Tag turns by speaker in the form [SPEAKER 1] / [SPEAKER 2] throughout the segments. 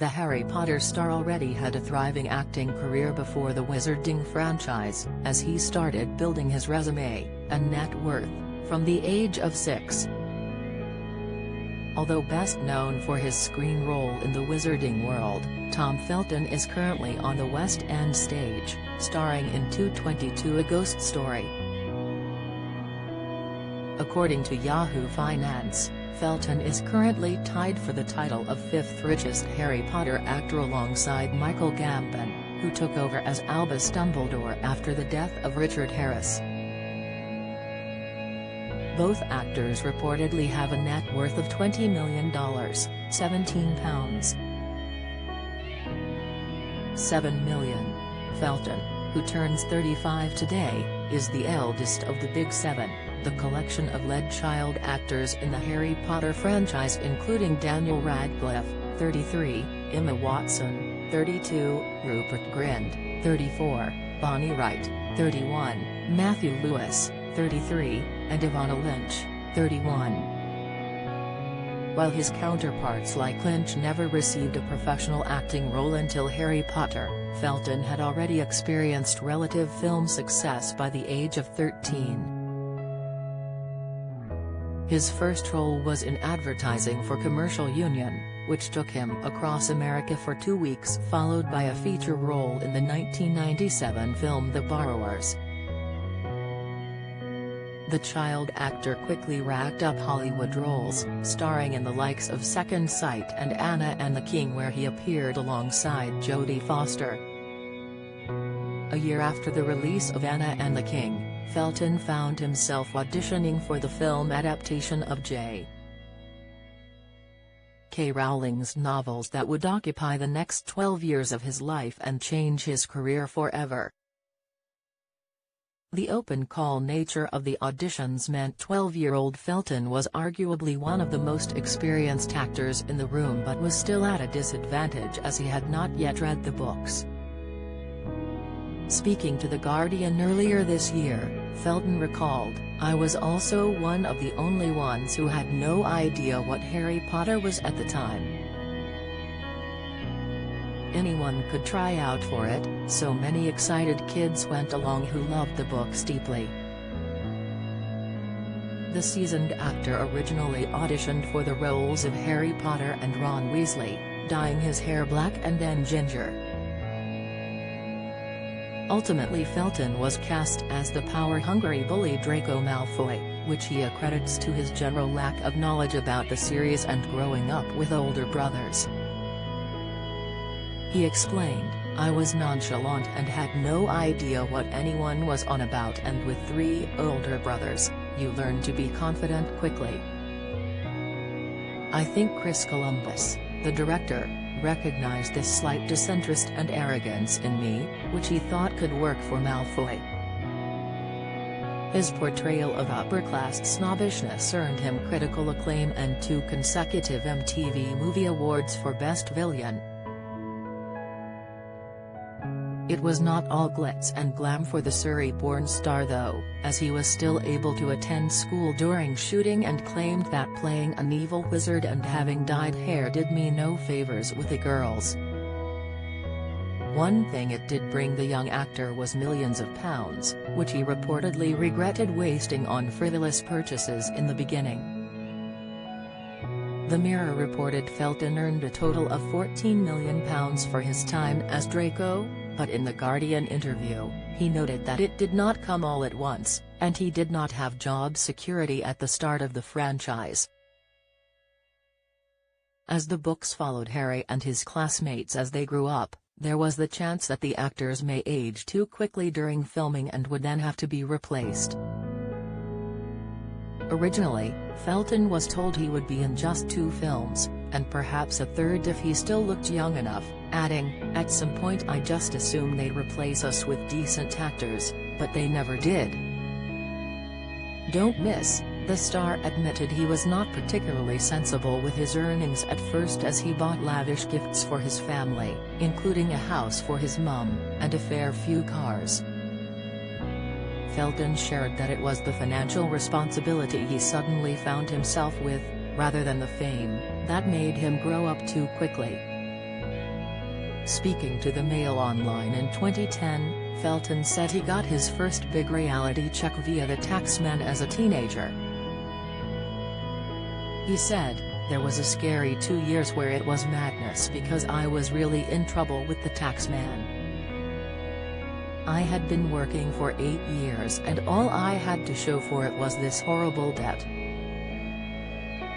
[SPEAKER 1] The Harry Potter star already had a thriving acting career before the Wizarding franchise, as he started building his resume and net worth from the age of 6. Although best known for his screen role in the Wizarding world, Tom Felton is currently on the West End stage, starring in 222 A Ghost Story. According to Yahoo Finance, Felton is currently tied for the title of 5th richest Harry Potter actor alongside Michael Gambon, who took over as Albus Dumbledore after the death of Richard Harris. Both actors reportedly have a net worth of $20 million, £7 million. Felton, who turns 35 today, is the eldest of the Big Seven, the collection of lead child actors in the Harry Potter franchise including Daniel Radcliffe, 33, Emma Watson, 32, Rupert Grint, 34, Bonnie Wright, 31, Matthew Lewis, 33, and Ivana Lynch, 31. While his counterparts like Lynch never received a professional acting role until Harry Potter, Felton had already experienced relative film success by the age of 13. His first role was in advertising for Commercial Union, which took him across America for 2 weeks, followed by a feature role in the 1997 film The Borrowers. The child actor quickly racked up Hollywood roles, starring in the likes of Second Sight and Anna and the King, where he appeared alongside Jodie Foster. A year after the release of Anna and the King, Felton found himself auditioning for the film adaptation of J.K. Rowling's novels that would occupy the next 12 years of his life and change his career forever. The open-call nature of the auditions meant 12-year-old Felton was arguably one of the most experienced actors in the room, but was still at a disadvantage as he had not yet read the books. Speaking to The Guardian earlier this year, Felton recalled, "I was also one of the only ones who had no idea what Harry Potter was at the time. Anyone could try out for it, so many excited kids went along who loved the books deeply." The seasoned actor originally auditioned for the roles of Harry Potter and Ron Weasley, dyeing his hair black and then ginger. Ultimately Felton was cast as the power-hungry bully Draco Malfoy, which he accredits to his general lack of knowledge about the series and growing up with older brothers. He explained, "I was nonchalant and had no idea what anyone was on about, and with 3 older brothers, you learn to be confident quickly. I think Chris Columbus, the director, recognized this slight disinterest and arrogance in me, which he thought could work for Malfoy." His portrayal of upper-class snobbishness earned him critical acclaim and 2 consecutive MTV Movie Awards for Best Villain. It was not all glitz and glam for the Surrey-born star though, as he was still able to attend school during shooting and claimed that playing an evil wizard and having dyed hair did me no favors with the girls. One thing it did bring the young actor was millions of pounds, which he reportedly regretted wasting on frivolous purchases in the beginning. The Mirror reported Felton earned a total of £14 million for his time as Draco, but in the Guardian interview, he noted that it did not come all at once, and he did not have job security at the start of the franchise. As the books followed Harry and his classmates as they grew up, there was the chance that the actors may age too quickly during filming and would then have to be replaced. Originally, Felton was told he would be in just 2 films, and perhaps a third if he still looked young enough, adding, "At some point I just assumed they'd replace us with decent actors, but they never did." Don't miss, the star admitted he was not particularly sensible with his earnings at first, as he bought lavish gifts for his family, including a house for his mum, and a fair few cars. Felton shared that it was the financial responsibility he suddenly found himself with, rather than the fame, that made him grow up too quickly. Speaking to the Mail Online in 2010, Felton said he got his first big reality check via the taxman as a teenager. He said, "There was a scary 2 years where it was madness because I was really in trouble with the taxman. I had been working for 8 years and all I had to show for it was this horrible debt.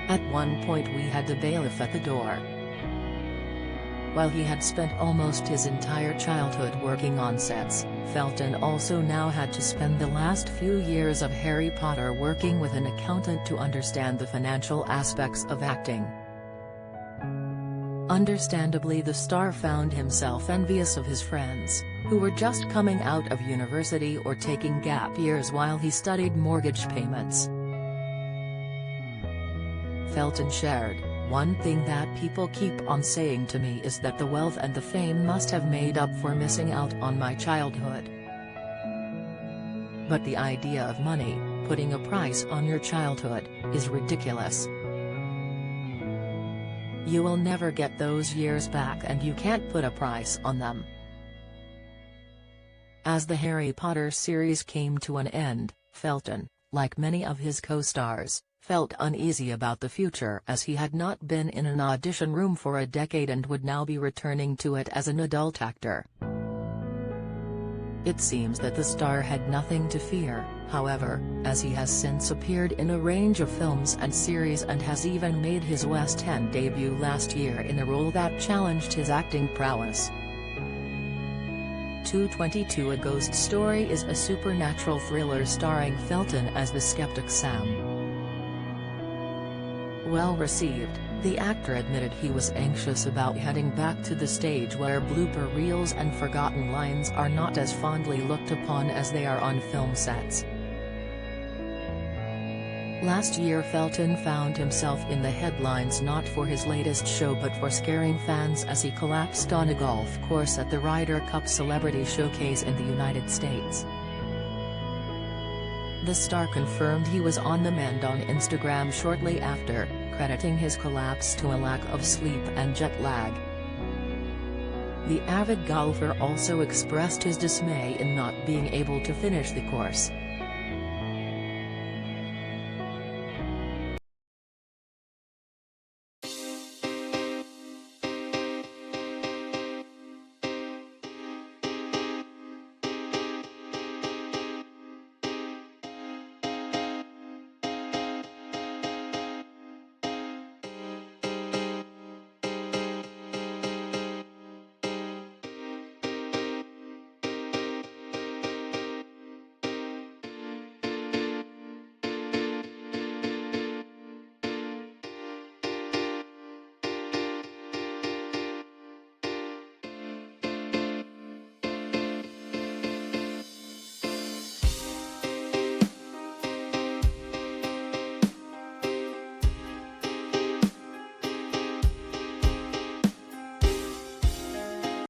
[SPEAKER 1] At one point we had the bailiff at the door." While he had spent almost his entire childhood working on sets, Felton also now had to spend the last few years of Harry Potter working with an accountant to understand the financial aspects of acting. Understandably, the star found himself envious of his friends, who were just coming out of university or taking gap years while he studied mortgage payments. Felton shared, "One thing that people keep on saying to me is that the wealth and the fame must have made up for missing out on my childhood. But the idea of money, putting a price on your childhood, is ridiculous. You will never get those years back and you can't put a price on them." As the Harry Potter series came to an end, Felton, like many of his co-stars, felt uneasy about the future as he had not been in an audition room for a decade and would now be returning to it as an adult actor. It seems that the star had nothing to fear, however, as he has since appeared in a range of films and series and has even made his West End debut last year in a role that challenged his acting prowess. 222 A Ghost Story is a supernatural thriller starring Felton as the skeptic Sam. Well received, the actor admitted he was anxious about heading back to the stage where blooper reels and forgotten lines are not as fondly looked upon as they are on film sets. Last year Felton found himself in the headlines not for his latest show but for scaring fans as he collapsed on a golf course at the Ryder Cup Celebrity Showcase in the United States. The star confirmed he was on the mend on Instagram shortly after, crediting his collapse to a lack of sleep and jet lag. The avid golfer also expressed his dismay in not being able to finish the course.